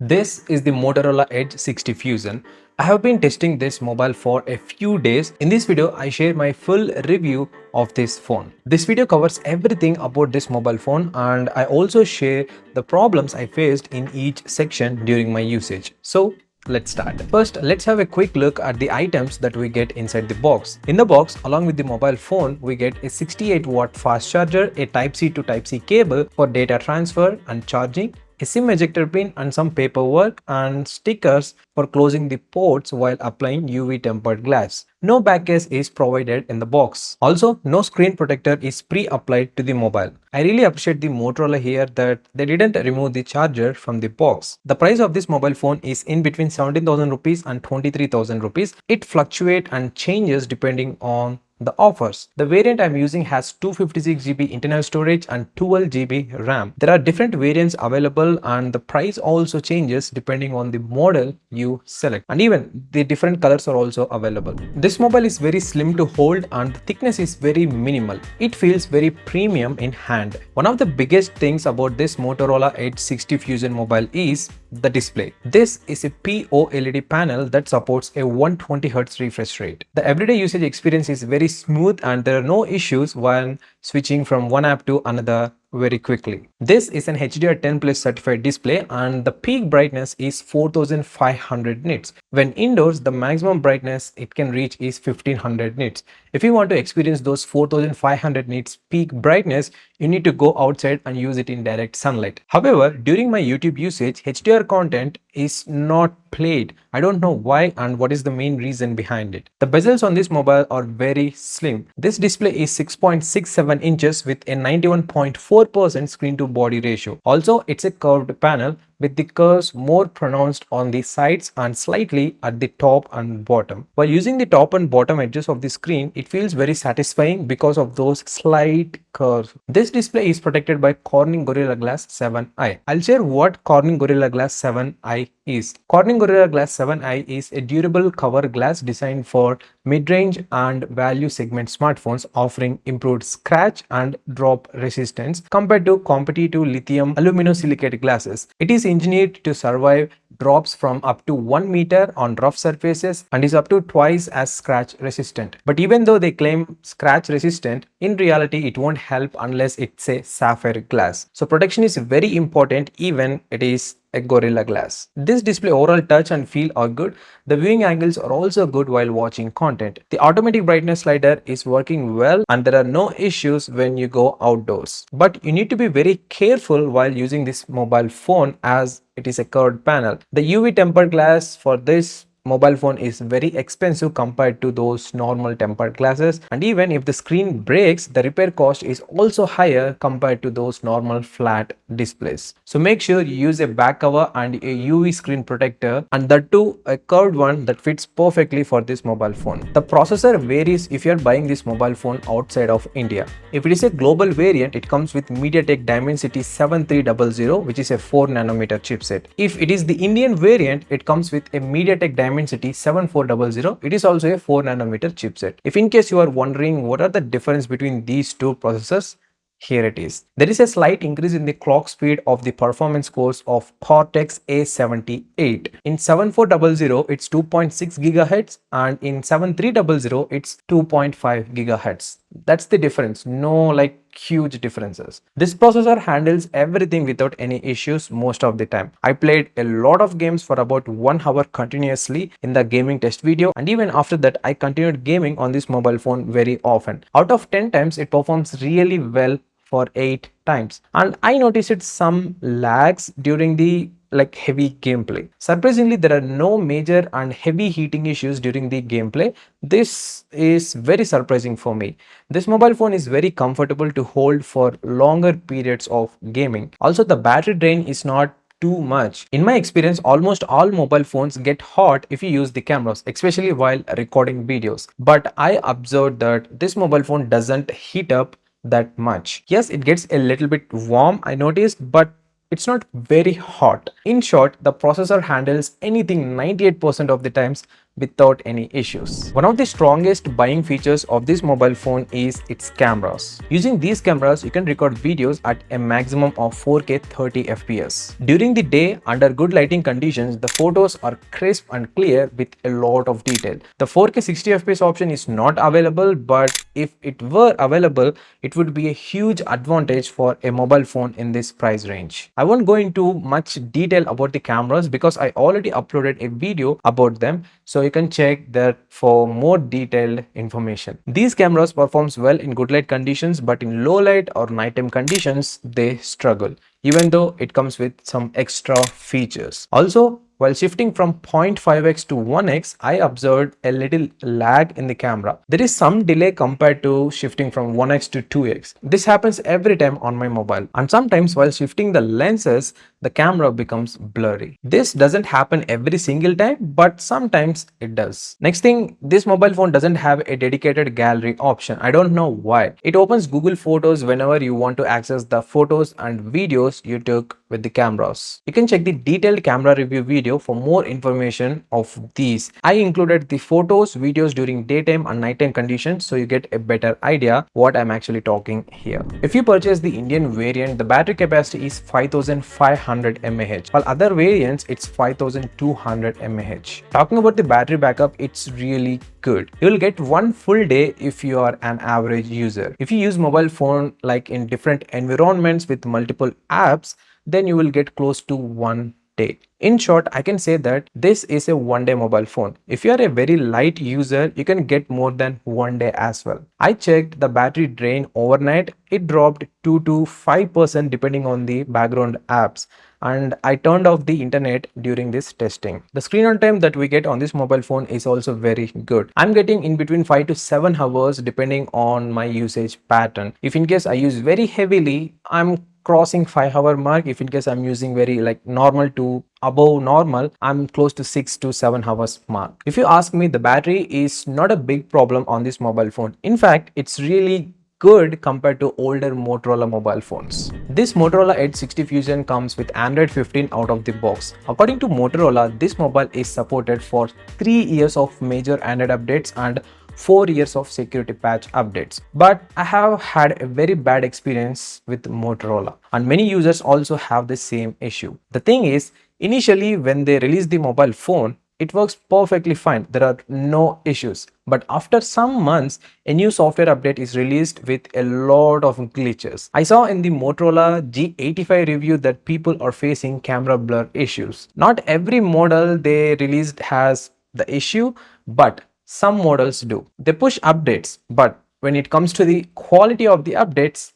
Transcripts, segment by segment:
This is the Motorola Edge 60 Fusion. I have been testing this mobile for a few days. In this video, I share my full review of this phone. This video covers everything about this mobile phone and I also share the problems I faced in each section during my usage. So let's start. First, let's have a quick look at the items that we get inside the box. In the box, along with the mobile phone, we get a 68-watt fast charger, a Type-C to Type-C cable for data transfer and charging, a SIM ejector pin and some paperwork and stickers for closing the ports while applying UV tempered glass. No back case is provided in the box. Also, no screen protector is pre-applied to the mobile. I really appreciate the Motorola here that they didn't remove the charger from the box. The price of this mobile phone is in between 17,000 rupees and 23,000 rupees. It fluctuates and changes depending on the offers. The variant I'm using has 256GB internal storage and 12GB RAM. There are different variants available and the price also changes depending on the model you select, and even the different colors are also available. This mobile is very slim to hold and the thickness is very minimal. It feels very premium in hand. One of the biggest things about this Motorola Edge 60 Fusion mobile is the display. This is a POLED panel that supports a 120Hz refresh rate. The everyday usage experience is very smooth and there are no issues when switching from one app to another very quickly. This is an HDR10 Plus certified display and the peak brightness is 4500 nits. When indoors, the maximum brightness it can reach is 1500 nits. If you want to experience those 4500 nits peak brightness, you need to go outside and use it in direct sunlight. However, during my YouTube usage, HDR content is not played. I don't know why and what is the main reason behind it. The bezels on this mobile are very slim. This display is 6.67 inches with a 91.4% screen to body ratio. Also, it's a curved panel with the curves more pronounced on the sides and slightly at the top and bottom. While using the top and bottom edges of the screen, it feels very satisfying because of those slight curves. This display is protected by Corning Gorilla Glass 7i. I'll share what Corning Gorilla Glass 7i is. Corning Gorilla Glass 7i is a durable cover glass designed for mid-range and value segment smartphones, offering improved scratch and drop resistance compared to competitive lithium aluminosilicate glasses. It is engineered to survive drops from up to 1 meter on rough surfaces and is up to twice as scratch resistant. But even though they claim scratch resistant, in reality it won't help unless it's a sapphire glass. So protection is very important even it is a Gorilla Glass. This display overall touch and feel are good. The viewing angles are also good while watching content. The automatic brightness slider is working well and there are no issues when you go outdoors. But you need to be very careful while using this mobile phone as it is a curved panel. The UV tempered glass for this mobile phone is very expensive compared to those normal tempered glasses, and even if the screen breaks, the repair cost is also higher compared to those normal flat displays. So make sure you use a back cover and a UV screen protector, and that too a curved one that fits perfectly for this mobile phone. The processor varies if you are buying this mobile phone outside of India. If it is a global variant, it comes with MediaTek Dimensity 7300, which is a 4nm chipset. If it is the Indian variant, it comes with a MediaTek Dimensity 7400. It is also a 4nm chipset. If in case you are wondering what are the difference between these two processors, here it is. There is a slight increase in the clock speed of the performance cores of Cortex A78. In 7400 it's 2.6 GHz and in 7300 it's 2.5 GHz. That's the difference. No huge differences. This processor handles everything without any issues most of the time. I played a lot of games for about 1 hour continuously in the gaming test video, and even after that I continued gaming on this mobile phone very often. Out of 10 times it performs really well for 8 times, and I noticed some lags during the heavy gameplay. Surprisingly, there are no major and heavy heating issues during the gameplay. This is very surprising for me. This mobile phone is very comfortable to hold for longer periods of gaming. Also, the battery drain is not too much. In my experience, almost all mobile phones get hot if you use the cameras, especially while recording videos. But I observed that this mobile phone doesn't heat up that much. Yes, it gets a little bit warm, I noticed, but it's not very hot. In short, the processor handles anything 98% of the times without any issues. One of the strongest buying features of this mobile phone is its cameras. Using these cameras, you can record videos at a maximum of 4K 30 FPS. During the day, under good lighting conditions, the photos are crisp and clear with a lot of detail. The 4K 60 FPS option is not available, but if it were available, it would be a huge advantage for a mobile phone in this price range. I won't go into much detail about the cameras because I already uploaded a video about them, so you can check that for more detailed information. These cameras performs well in good light conditions, but in low light or nighttime conditions they struggle, even though it comes with some extra features. Also, while shifting from 0.5x to 1x, I observed a little lag in the camera. There is some delay compared to shifting from 1x to 2x. This happens every time on my mobile, and sometimes while shifting the lenses, the camera becomes blurry. This doesn't happen every single time, but sometimes it does. Next thing, this mobile phone doesn't have a dedicated gallery option. I don't know why. It opens Google Photos whenever you want to access the photos and videos you took with the cameras. You can check the detailed camera review video for more information of these. I included the photos, videos during daytime and nighttime conditions, so you get a better idea what I'm actually talking here. If you purchase the Indian variant, the battery capacity is 5500 mAh, while other variants it's 5200 mAh. Talking about the battery backup, it's really good. You will get one full day if you are an average user. If you use mobile phone like in different environments with multiple apps, then you will get close to 1 day. In short, I can say that this is a one-day mobile phone. If you are a very light user, you can get more than 1 day as well. I checked the battery drain overnight. It dropped 2 to 5% depending on the background apps, and I turned off the internet during this testing. The screen on time that we get on this mobile phone is also very good. I'm getting in between 5 to 7 hours depending on my usage pattern. If in case I use very heavily, I'm crossing 5 hour mark. If in case I'm using very like normal to above normal, I'm close to 6 to 7 hours mark. If you ask me, the battery is not a big problem on this mobile phone. In fact, it's really good compared to older Motorola mobile phones. This Motorola Edge 60 Fusion comes with Android 15 out of the box. According to Motorola, this mobile is supported for 3 years of major Android updates and 4 years of security patch updates. But I have had a very bad experience with Motorola, and many users also have the same issue. The thing is, initially when they released the mobile phone, it works perfectly fine. There are no issues. But after some months, a new software update is released with a lot of glitches. I saw in the Motorola G85 review that people are facing camera blur issues. Not every model they released has the issue, but some models do. They push updates, but when it comes to the quality of the updates,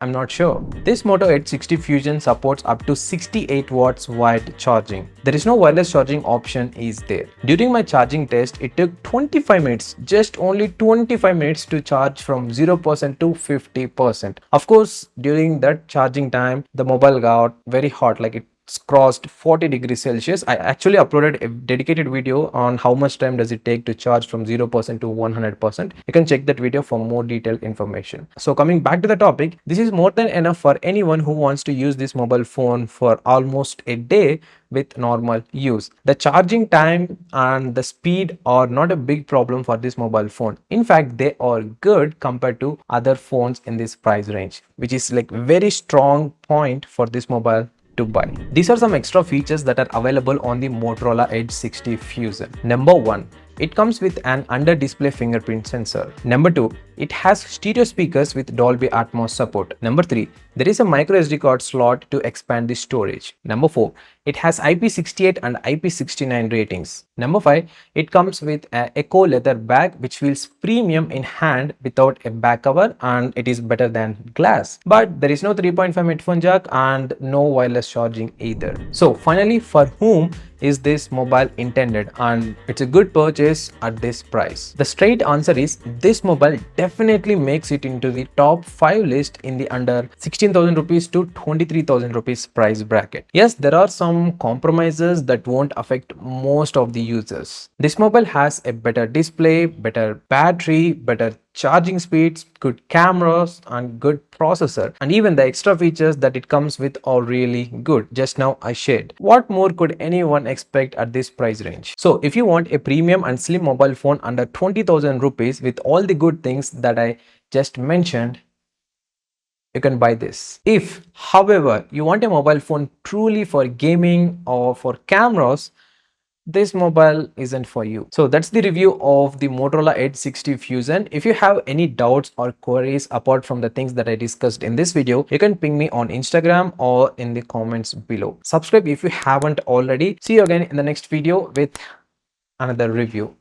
I'm not sure. This Moto Edge 60 Fusion supports up to 68 watts wired charging. There is no wireless charging option is there. During my charging test, it took 25 minutes, just only 25 minutes to charge from 0% to 50%. Of course, during that charging time, the mobile got very hot, like it crossed 40 degrees Celsius. I actually uploaded a dedicated video on how much time does it take to charge from 0% to 100%. You can check that video for more detailed information. So coming back to the topic, this is more than enough for anyone who wants to use this mobile phone for almost a day with normal use. The charging time and the speed are not a big problem for this mobile phone. In fact, they are good compared to other phones in this price range, which is like very strong point for this mobile to buy. These are some extra features that are available on the Motorola Edge 60 Fusion. Number 1, it comes with an under-display fingerprint sensor. Number 2, it has stereo speakers with Dolby Atmos support. Number 3, there is a micro SD card slot to expand the storage. Number 4, it has IP68 and IP69 ratings. Number 5, it comes with an Eco leather bag which feels premium in hand without a back cover, and it is better than glass. But there is no 3.5 headphone jack and no wireless charging either. So finally, for whom is this mobile intended? And it's a good purchase at this price. The straight answer is this mobile definitely makes it into the top 5 list in the under 16,000 rupees to 23,000 rupees price bracket. Yes, there are some compromises that won't affect most of the users. This mobile has a better display, better battery, better charging speeds, good cameras, and good processor, and even the extra features that it comes with are really good. Just now I shared. What more could anyone expect at this price range? So if you want a premium and slim mobile phone under 20,000 rupees with all the good things that I just mentioned, you can buy this. If, however, you want a mobile phone truly for gaming or for cameras, this mobile isn't for you. So that's the review of the Motorola Edge 60 Fusion. If you have any doubts or queries apart from the things that I discussed in this video, you can ping me on Instagram or in the comments below. Subscribe if you haven't already. See you again in the next video with another review.